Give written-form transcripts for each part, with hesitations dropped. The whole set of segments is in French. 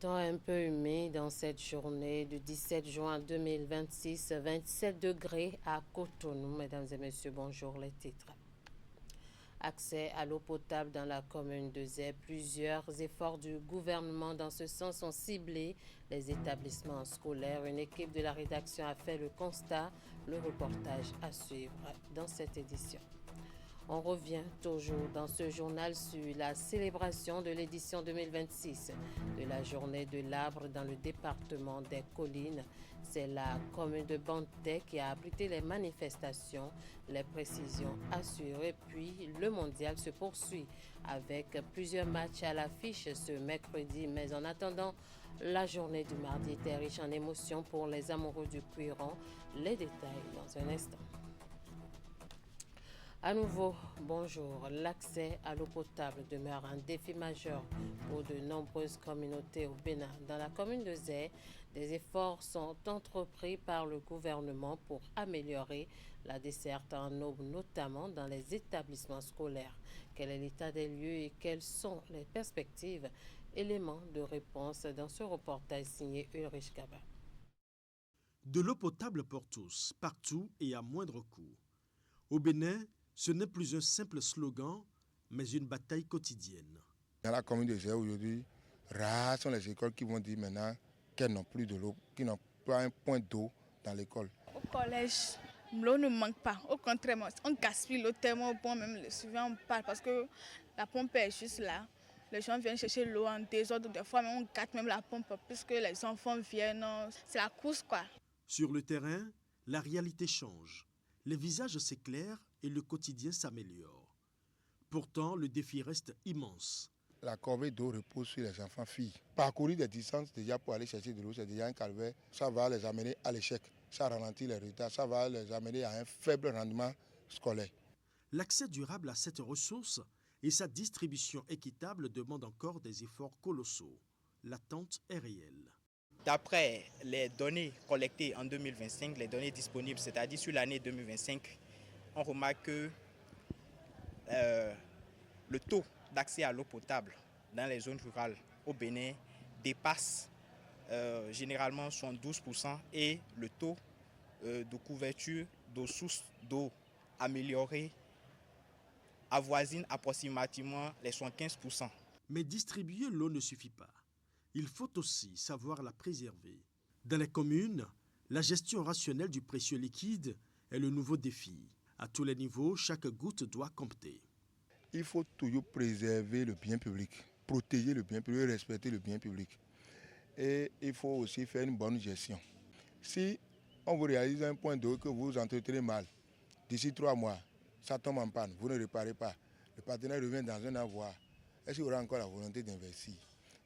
Temps un peu humide dans cette journée du 17 juin 2026, 27 degrés à Cotonou. Mesdames et messieurs, bonjour les titres. Accès à l'eau potable dans la commune de Zé. Plusieurs efforts du gouvernement dans ce sens ont ciblé les établissements scolaires. Une équipe de la rédaction a fait le constat. Le reportage à suivre dans cette édition. On revient toujours dans ce journal sur la célébration de l'édition 2026 de la journée de l'arbre dans le département des Collines. C'est la commune de Banté qui a abrité les manifestations, les précisions assurées. Puis le mondial se poursuit avec plusieurs matchs à l'affiche ce mercredi. Mais en attendant, la journée du mardi était riche en émotions pour les amoureux du cuiron. Les détails dans un instant. À nouveau, bonjour. L'accès à l'eau potable demeure un défi majeur pour de nombreuses communautés au Bénin. Dans la commune de Zé, des efforts sont entrepris par le gouvernement pour améliorer la desserte en eau, notamment dans les établissements scolaires. Quel est l'état des lieux et quelles sont les perspectives? Éléments de réponse dans ce reportage signé Ulrich Gaba. De l'eau potable pour tous, partout et à moindre coût. Au Bénin, ce n'est plus un simple slogan, mais une bataille quotidienne. Dans la commune de Zé aujourd'hui, rares sont les écoles qui vont dire maintenant qu'elles n'ont plus de l'eau, qui n'ont pas un point d'eau dans l'école. Au collège, l'eau ne manque pas. Au contraire, on gaspille l'eau tellement au point, même le suivant on parle parce que la pompe est juste là. Les gens viennent chercher l'eau en désordre. Des fois, même on gâte même la pompe puisque les enfants viennent. C'est la course, quoi. Sur le terrain, la réalité change. Les visages s'éclairent et le quotidien s'améliore. Pourtant, le défi reste immense. La corvée d'eau repose sur les enfants filles. Parcourir des distances déjà pour aller chercher de l'eau, c'est déjà un calvaire. Ça va les amener à l'échec. Ça ralentit les retards. Ça va les amener à un faible rendement scolaire. L'accès durable à cette ressource et sa distribution équitable demandent encore des efforts colossaux. L'attente est réelle. D'après les données collectées en 2025, les données disponibles, c'est-à-dire sur l'année 2025, on remarque que le taux d'accès à l'eau potable dans les zones rurales au Bénin dépasse généralement 72% et le taux de couverture d'eau source d'eau améliorée avoisine approximativement les 75%. Mais distribuer l'eau ne suffit pas. Il faut aussi savoir la préserver. Dans les communes, la gestion rationnelle du précieux liquide est le nouveau défi. À tous les niveaux, chaque goutte doit compter. Il faut toujours préserver le bien public, protéger le bien public, respecter le bien public. Et il faut aussi faire une bonne gestion. Si on vous réalise un point d'eau que vous entretenez mal, d'ici 3 mois, ça tombe en panne, vous ne réparez pas, le partenaire revient dans un avoir, est-ce qu'il aura encore la volonté d'investir?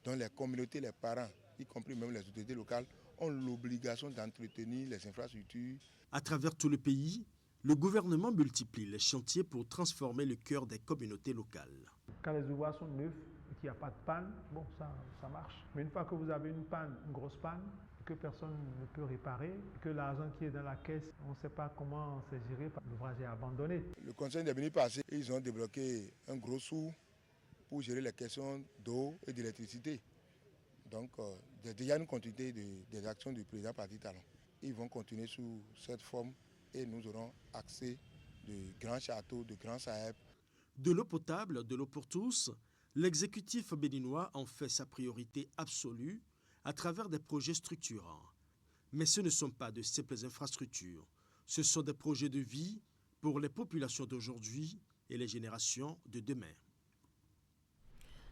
Donc les communautés, les parents, y compris même les autorités locales, ont l'obligation d'entretenir les infrastructures. À travers tout le pays, le gouvernement multiplie les chantiers pour transformer le cœur des communautés locales. Quand les ouvrages sont neufs et qu'il n'y a pas de panne, bon, ça marche. Mais une fois que vous avez une panne, une grosse panne, que personne ne peut réparer, que l'argent qui est dans la caisse, on ne sait pas comment c'est géré, l'ouvrage est abandonné. Le conseil des venus passés, ils ont débloqué un gros sou pour gérer les questions d'eau et d'électricité. Donc, il y a déjà une continuité des actions du président Parti Talon. Ils vont continuer sous cette forme et nous aurons accès de grands châteaux, de grands sahèbs. De l'eau potable, de l'eau pour tous, l'exécutif béninois en fait sa priorité absolue à travers des projets structurants. Mais ce ne sont pas de simples infrastructures. Ce sont des projets de vie pour les populations d'aujourd'hui et les générations de demain.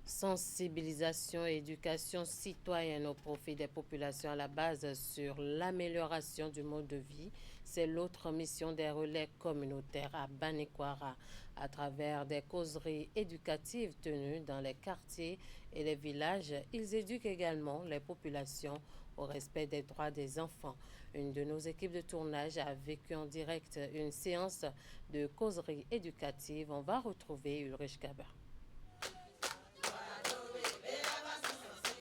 Sensibilisation et éducation citoyenne au profit des populations à la base sur l'amélioration du mode de vie, c'est l'autre mission des relais communautaires à Banikwara. À travers des causeries éducatives tenues dans les quartiers et les villages, ils éduquent également les populations au respect des droits des enfants. Une de nos équipes de tournage a vécu en direct une séance de causerie éducative. On va retrouver Ulrich Gaba.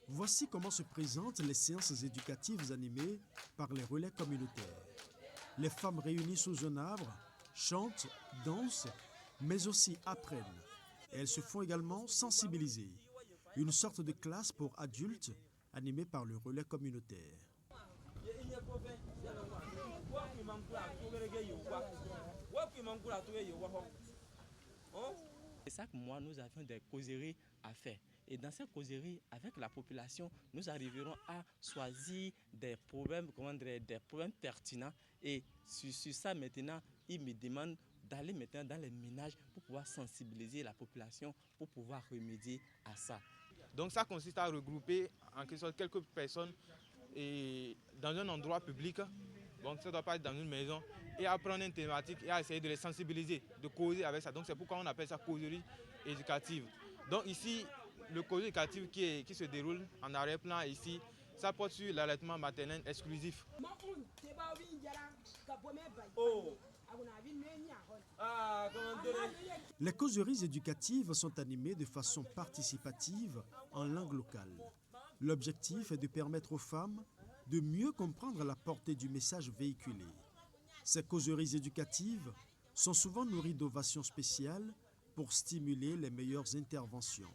Voici comment se présentent les séances éducatives animées par les relais communautaires. Les femmes réunies sous un arbre chantent, dansent, mais aussi apprennent. Et elles se font également sensibiliser. Une sorte de classe pour adultes animé par le relais communautaire. Chaque mois, nous avions des causeries à faire. Et dans ces causeries, avec la population, nous arriverons à choisir des problèmes pertinents. Et sur ça, maintenant, ils me demandent d'aller maintenant dans les ménages pour pouvoir sensibiliser la population, pour pouvoir remédier à ça. Donc ça consiste à regrouper en quelque sorte quelques personnes et dans un endroit public, donc ça ne doit pas être dans une maison, et à prendre une thématique et à essayer de les sensibiliser, de causer avec ça. Donc c'est pourquoi on appelle ça causerie éducative. Donc ici, le causerie éducative qui se déroule en arrière-plan ici, ça porte sur l'allaitement maternel exclusif. Les causeries éducatives sont animées de façon participative en langue locale. L'objectif est de permettre aux femmes de mieux comprendre la portée du message véhiculé. Ces causeries éducatives sont souvent nourries d'ovations spéciales pour stimuler les meilleures interventions.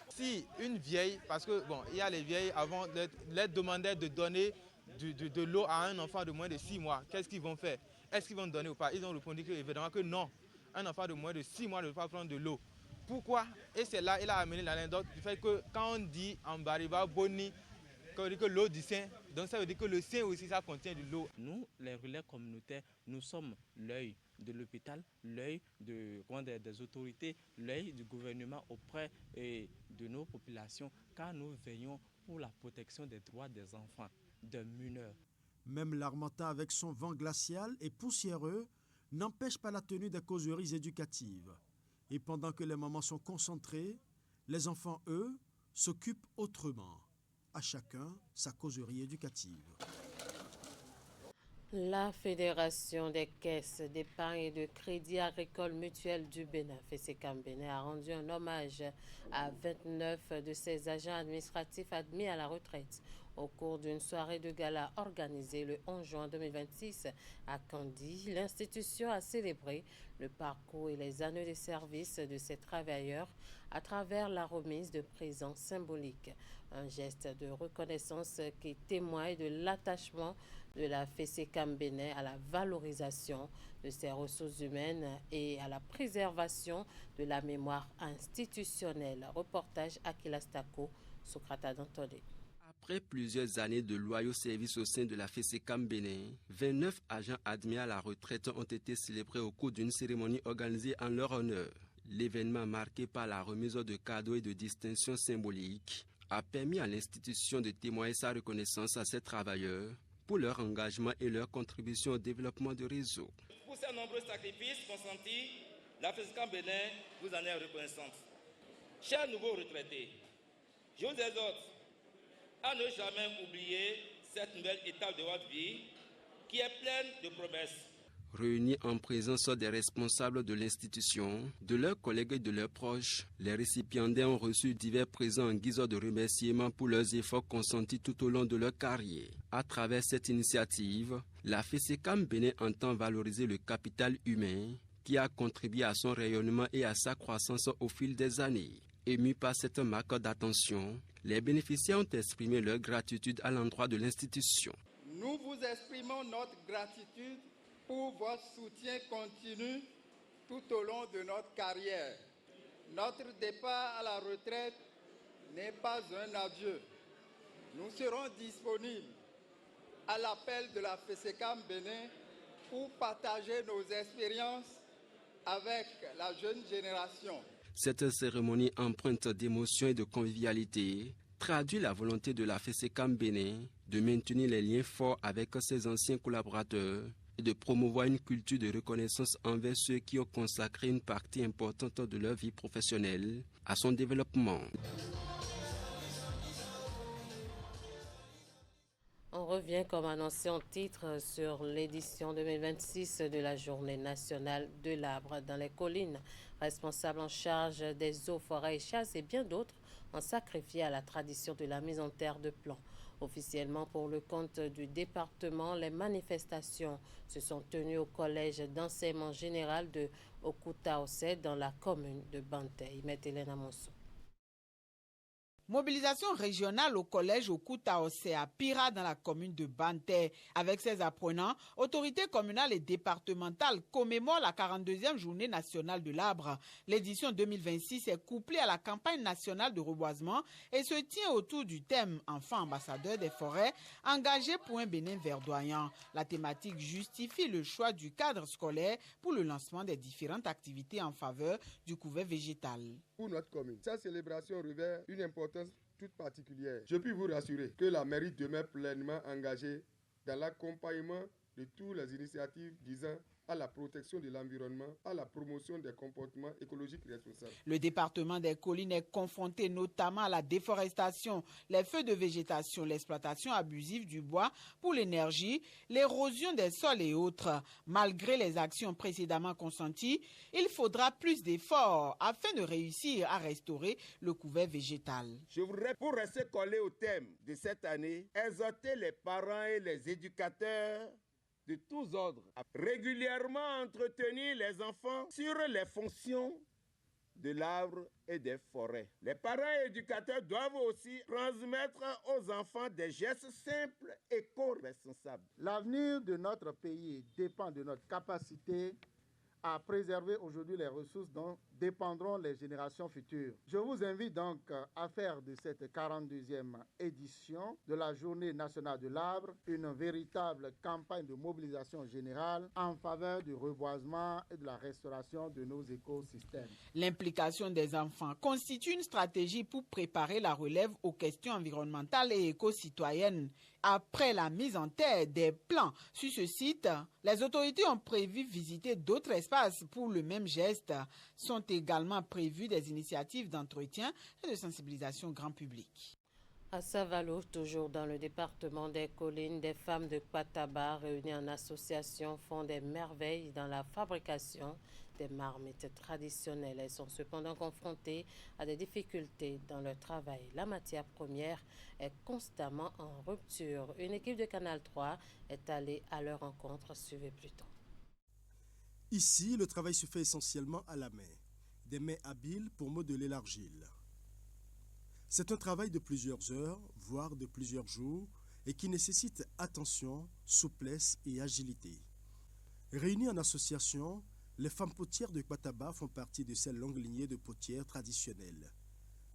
Si une vieille, parce que bon, il y a les vieilles, avant, les demandaient de donner de l'eau à un enfant de moins de 6 mois, qu'est-ce qu'ils vont faire? Est-ce qu'ils vont donner ou pas? Ils ont répondu que, évidemment que non. Un enfant de moins de 6 mois ne peut pas prendre de l'eau. Pourquoi? Et c'est là, il a amené l'anecdote du fait que quand on dit en Bariba, Boni, quand on dit que l'eau du sein, donc ça veut dire que le sein aussi, ça contient de l'eau. Nous, les relais communautaires, nous sommes l'œil de l'hôpital, l'œil des autorités, l'œil du gouvernement auprès de nos populations, car nous veillons pour la protection des droits des enfants, des mineurs. Même l'Harmattan, avec son vent glacial et poussiéreux, n'empêche pas la tenue des causeries éducatives. Et pendant que les mamans sont concentrées, les enfants, eux, s'occupent autrement. À chacun sa causerie éducative. La Fédération des caisses d'épargne et de crédit agricole mutuel du Bénin, FECAM Bénin, a rendu un hommage à 29 de ses agents administratifs admis à la retraite au cours d'une soirée de gala organisée le 11 juin 2026 à Kandy. L'institution a célébré le parcours et les années de service de ses travailleurs à travers la remise de présents symboliques. Un geste de reconnaissance qui témoigne de l'attachement de la FECAM Bénin à la valorisation de ses ressources humaines et à la préservation de la mémoire institutionnelle. Reportage Akilas Tako, Sokrata Dantolé. Après plusieurs années de loyaux services au sein de la FECAM Bénin, 29 agents admis à la retraite ont été célébrés au cours d'une cérémonie organisée en leur honneur. L'événement, marqué par la remise de cadeaux et de distinctions symboliques, a permis à l'institution de témoigner sa reconnaissance à ses travailleurs pour leur engagement et leur contribution au développement du réseau. Pour ces nombreux sacrifices consentis, la FECAM Bénin vous en est reconnaissante. Chers nouveaux retraités, je vous exhorte à ne jamais oublier cette nouvelle étape de votre vie qui est pleine de promesses. Réunis en présence des responsables de l'institution, de leurs collègues et de leurs proches, les récipiendaires ont reçu divers présents en guise de remerciement pour leurs efforts consentis tout au long de leur carrière. À travers cette initiative, la FECAM Bénin entend valoriser le capital humain qui a contribué à son rayonnement et à sa croissance au fil des années. Émus par cette marque d'attention, les bénéficiaires ont exprimé leur gratitude à l'endroit de l'institution. Nous vous exprimons notre gratitude pour votre soutien continu tout au long de notre carrière. Notre départ à la retraite n'est pas un adieu. Nous serons disponibles à l'appel de la FECAM Bénin pour partager nos expériences avec la jeune génération. Cette cérémonie empreinte d'émotion et de convivialité traduit la volonté de la FECAM Bénin de maintenir les liens forts avec ses anciens collaborateurs et de promouvoir une culture de reconnaissance envers ceux qui ont consacré une partie importante de leur vie professionnelle à son développement. On revient comme annoncé en titre sur l'édition 2026 de la Journée nationale de l'arbre dans les collines. Responsables en charge des eaux, forêts et chasses et bien d'autres ont sacrifié à la tradition de la mise en terre de plants. Officiellement pour le compte du département, les manifestations se sont tenues au collège d'enseignement général de Okuta-Ossé dans la commune de Bantay. Hélène Amonso. Mobilisation régionale au collège Okuta-Ose à Pira dans la commune de Banté. Avec ses apprenants, autorités communales et départementales commémorent la 42e journée nationale de l'arbre. L'édition 2026 est couplée à la campagne nationale de reboisement et se tient autour du thème « Enfants ambassadeurs des forêts, engagés pour un Bénin verdoyant ». La thématique justifie le choix du cadre scolaire pour le lancement des différentes activités en faveur du couvert végétal. Pour notre commune, cette célébration revêt une importance toute particulière. Je puis vous rassurer que la mairie demeure pleinement engagée dans l'accompagnement de toutes les initiatives visant à la protection de l'environnement, à la promotion des comportements écologiques responsables. Le département des collines est confronté notamment à la déforestation, les feux de végétation, l'exploitation abusive du bois pour l'énergie, l'érosion des sols et autres. Malgré les actions précédemment consenties, il faudra plus d'efforts afin de réussir à restaurer le couvert végétal. Je voudrais, pour rester collé au thème de cette année, exhorter les parents et les éducateurs de tous ordres à régulièrement entretenir les enfants sur les fonctions de l'arbre et des forêts. Les parents et éducateurs doivent aussi transmettre aux enfants des gestes simples et éco-responsables. L'avenir de notre pays dépend de notre capacité à préserver aujourd'hui les ressources dont dépendront les générations futures. Je vous invite donc à faire de cette 42e édition de la Journée nationale de l'arbre une véritable campagne de mobilisation générale en faveur du reboisement et de la restauration de nos écosystèmes. L'implication des enfants constitue une stratégie pour préparer la relève aux questions environnementales et éco-citoyennes. Après la mise en terre des plans sur ce site, les autorités ont prévu visiter d'autres espaces pour le même geste. Sont également prévues des initiatives d'entretien et de sensibilisation grand public. À Savalo, toujours dans le département des collines, des femmes de Kwataba réunies en association font des merveilles dans la fabrication des marmites traditionnelles. Elles sont cependant confrontées à des difficultés dans leur travail. La matière première est constamment en rupture. Une équipe de Canal 3 est allée à leur rencontre. Suivez plus tôt. Ici, le travail se fait essentiellement à la main. Des mains habiles pour modeler l'argile. C'est un travail de plusieurs heures, voire de plusieurs jours, et qui nécessite attention, souplesse et agilité. Réunies en association, les femmes potières de Kwataba font partie de cette longue lignée de potières traditionnelles.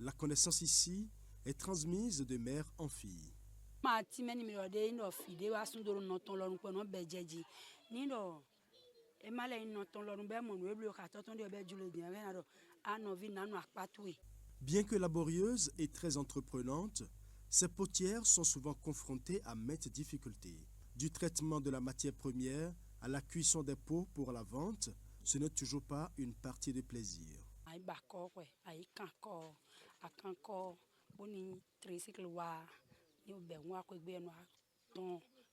La connaissance ici est transmise de mère en fille. Bien que laborieuses et très entreprenantes, ces potières sont souvent confrontées à maintes difficultés. Du traitement de la matière première à la cuisson des pots pour la vente, ce n'est toujours pas une partie de plaisir.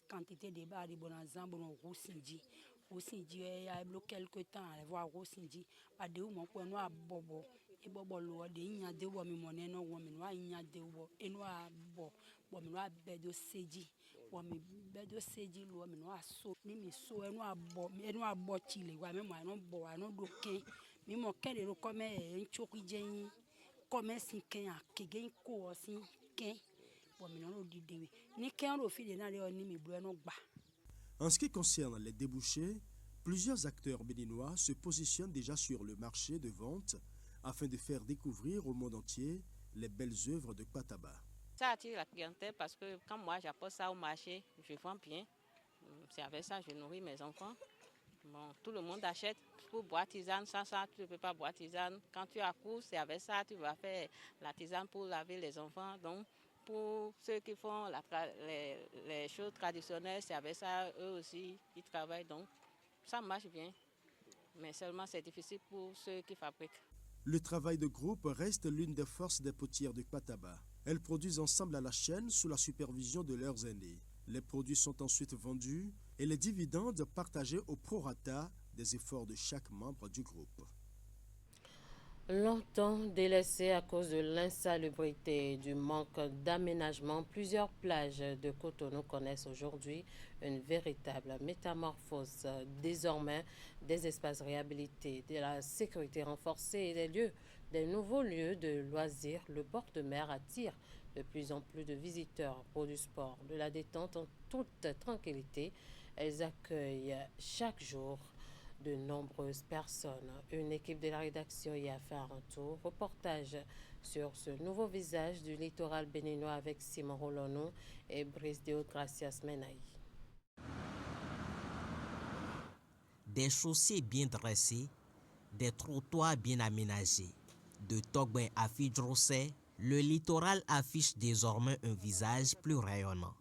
Quantité de bar de bonazan bon rosinji rosinji ya blo quelque temps aller voir rosinji pas de mon ko no abobo e bobo lo de nya de wo mi mone no wo mi no nya de wo e no abo wo mi no abedo seji wo mi bedo seji lo mi no aso ni mi so e no abo chile wa me mo no bo wa no do ken mi mo ken de ro come en choki jen come sin ken akege ko sin ken. En ce qui concerne les débouchés, plusieurs acteurs béninois se positionnent déjà sur le marché de vente afin de faire découvrir au monde entier les belles œuvres de Kwataba. Ça attire la clientèle parce que quand moi j'apporte ça au marché, je vends bien. C'est avec ça que je nourris mes enfants. Bon, tout le monde achète pour boire tisane. Sans ça, tu ne peux pas boire tisane. Quand tu accouches, c'est avec ça que tu vas faire la tisane pour laver les enfants. Donc, pour ceux qui font les choses traditionnelles, c'est avec ça, eux aussi, ils travaillent. Donc, ça marche bien. Mais seulement, c'est difficile pour ceux qui fabriquent. Le travail de groupe reste l'une des forces des potières de Kwataba. Elles produisent ensemble à la chaîne sous la supervision de leurs aînés. Les produits sont ensuite vendus et les dividendes partagés au prorata des efforts de chaque membre du groupe. Longtemps délaissées à cause de l'insalubrité et du manque d'aménagement, plusieurs plages de Cotonou connaissent aujourd'hui une véritable métamorphose. Désormais, des espaces réhabilités, de la sécurité renforcée et des lieux des nouveaux lieux de loisirs, le bord de mer attire de plus en plus de visiteurs pour du sport, de la détente en toute tranquillité. Elles accueillent chaque jour de nombreuses personnes. Une équipe de la rédaction y a fait un tour. Reportage sur ce nouveau visage du littoral béninois avec Simon Rolono et Brice Deogracias Menaï. Des chaussées bien dressées, des trottoirs bien aménagés. De Togben à Fidjrosé, le littoral affiche désormais un visage plus rayonnant.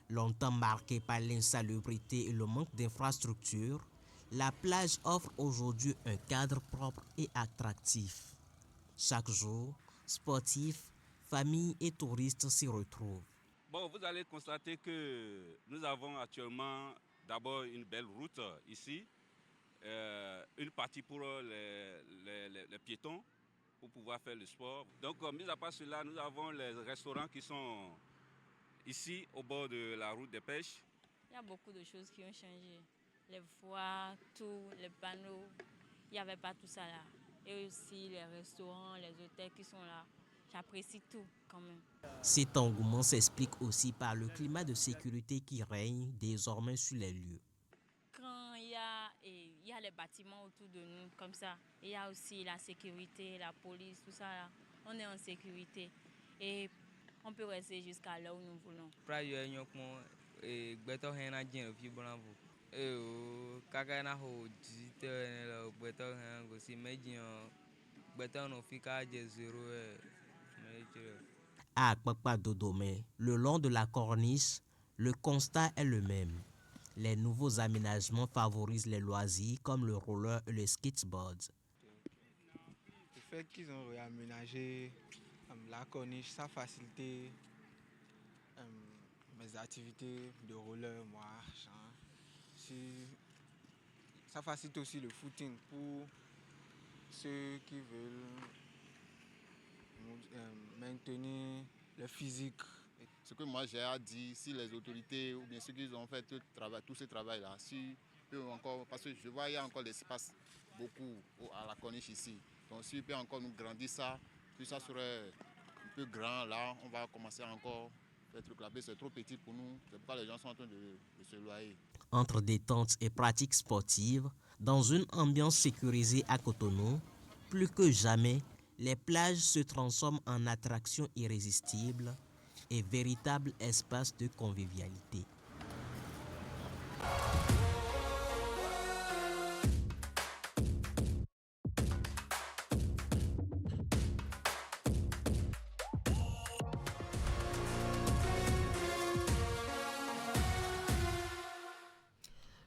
Longtemps marqué par l'insalubrité et le manque d'infrastructures, la plage offre aujourd'hui un cadre propre et attractif. Chaque jour, sportifs, familles et touristes s'y retrouvent. Bon, vous allez constater que nous avons actuellement d'abord une belle route ici, une partie pour les piétons pour pouvoir faire le sport. Donc, mis à part cela, nous avons les restaurants qui sont ici au bord de la route des pêches. Il y a beaucoup de choses qui ont changé. Les voies, tout, les panneaux, il n'y avait pas tout ça là. Et aussi les restaurants, les hôtels qui sont là. J'apprécie tout quand même. Cet engouement s'explique aussi par le climat de sécurité qui règne désormais sur les lieux. Quand il y a les bâtiments autour de nous comme ça, il y a aussi la sécurité, la police, tout ça là. On est en sécurité et on peut rester jusqu'à là où nous voulons. À Akpakpa-Dodome, le long de la corniche, le constat est le même. Les nouveaux aménagements favorisent les loisirs comme le roller et le skateboard. Le fait qu'ils ont réaménagé la corniche, ça facilite mes activités de roller, moi. Ça facilite aussi le footing pour ceux qui veulent maintenir le physique. Ce que moi j'ai à dire, si les autorités ou bien ceux qui ont fait tout ce travail-là, si peut encore, parce que je vois qu'il y a encore l'espace beaucoup à la corniche ici. Donc s'il peut encore nous grandir ça, puis ça serait un peu grand, là on va commencer encore les trucs là-bas, c'est trop petit pour nous, c'est pourquoi les gens sont en train de se loyer. Entre détente et pratiques sportives, dans une ambiance sécurisée à Cotonou, plus que jamais, les plages se transforment en attractions irrésistibles et véritables espaces de convivialité.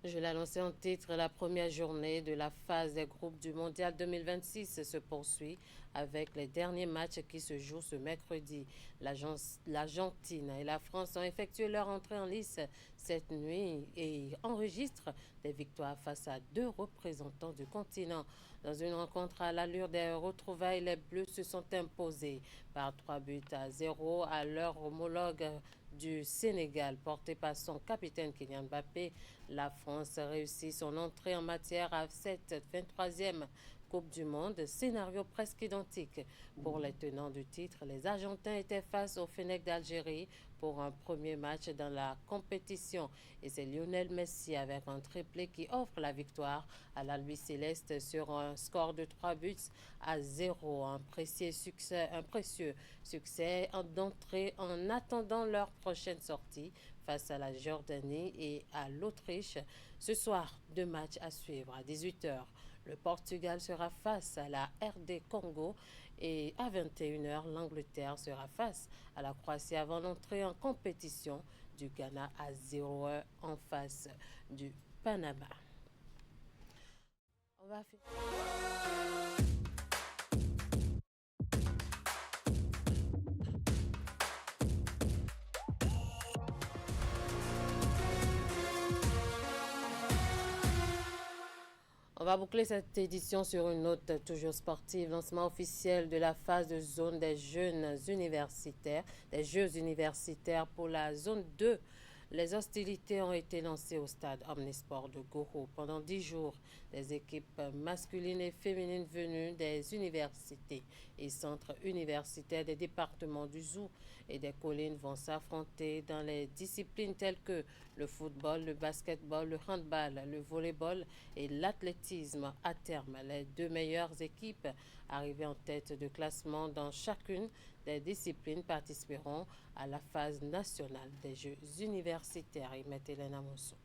Je l'annonçais en titre, la première journée de la phase des groupes du Mondial 2026 se poursuit avec les derniers matchs qui se jouent ce mercredi. L'Argentine et la France ont effectué leur entrée en lice cette nuit et enregistrent des victoires face à deux représentants du continent. Dans une rencontre à l'allure des retrouvailles, les Bleus se sont imposés par 3-0 à leur homologue du Sénégal, porté par son capitaine Kylian Mbappé. La France réussit son entrée en matière à cette 23e Coupe du Monde, scénario presque identique. Pour les tenants du titre, les Argentins étaient face au Fennec d'Algérie pour un premier match dans la compétition. Et c'est Lionel Messi avec un triplé qui offre la victoire à l'Albi Céleste sur un score de 3-0. Un précieux succès d'entrée en attendant leur prochaine sortie face à la Jordanie et à l'Autriche. Ce soir, deux matchs à suivre à 18h. Le Portugal sera face à la RD Congo et à 21h, l'Angleterre sera face à la Croatie avant l'entrée en compétition du Ghana à 0h en face du Panama. On va On va boucler cette édition sur une note toujours sportive. Lancement officiel de la phase de zone des jeux universitaires pour la zone 2. Les hostilités ont été lancées au stade Omnisport de Goro pendant 10 jours. Des équipes masculines et féminines venues des universités et centres universitaires des départements du Zou et des collines vont s'affronter dans les disciplines telles que le football, le basketball, le handball, le volleyball et l'athlétisme. À terme, les 2 meilleures équipes arrivées en tête de classement dans chacune des disciplines participeront à la phase nationale des Jeux universitaires. Et Hélène Amonso.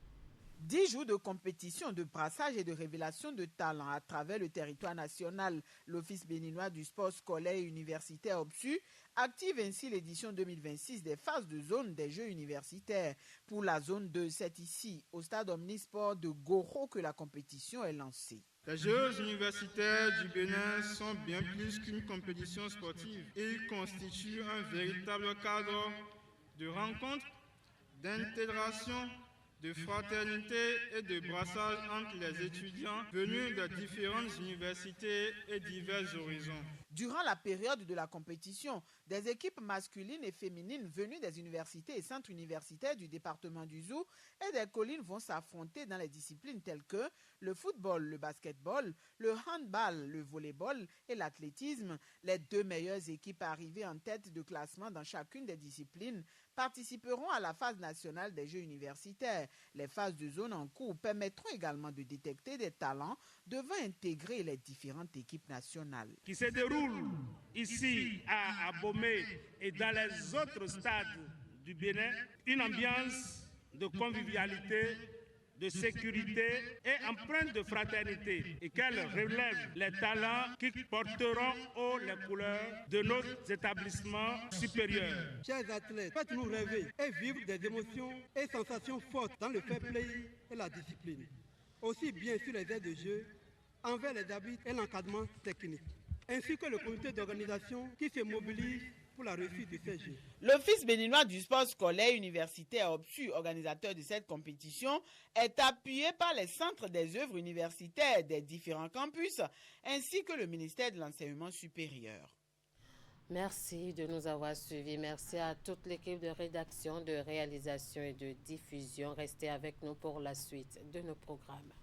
10 jours de compétition, de brassage et de révélation de talents à travers le territoire national. L'Office béninois du sport scolaire et universitaire OBSU active ainsi l'édition 2026 des phases de zone des Jeux universitaires. Pour la zone 2, c'est ici, au stade Omnisport de Goro, que la compétition est lancée. Les Jeux universitaires du Bénin sont bien plus qu'une compétition sportive. Ils constituent un véritable cadre de rencontre, d'intégration, de fraternité et de brassage entre les étudiants venus de différentes universités et divers horizons. Durant la période de la compétition, des équipes masculines et féminines venues des universités et centres universitaires du département du Zou et des collines vont s'affronter dans les disciplines telles que le football, le basketball, le handball, le volleyball et l'athlétisme. Les 2 meilleures équipes arrivées en tête de classement dans chacune des disciplines participeront à la phase nationale des Jeux universitaires. Les phases de zone en cours permettront également de détecter des talents devant intégrer les différentes équipes nationales. Qui se déroule ici à Abomey et dans les autres stades du Bénin, une ambiance de convivialité, de sécurité et empreinte de fraternité, et qu'elle relève les talents qui porteront haut les couleurs de nos établissements supérieurs. Chers athlètes, faites-nous rêver et vivre des émotions et sensations fortes dans le fair play et la discipline, aussi bien sur les aires de jeu, envers les arbitres et l'encadrement technique, ainsi que le comité d'organisation qui se mobilise pour la réussite de ces Jeux. L'Office béninois du sport scolaire universitaire OBSU, organisateur de cette compétition, est appuyé par les centres des œuvres universitaires des différents campus, ainsi que le ministère de l'Enseignement supérieur. Merci de nous avoir suivis. Merci à toute l'équipe de rédaction, de réalisation et de diffusion. Restez avec nous pour la suite de nos programmes.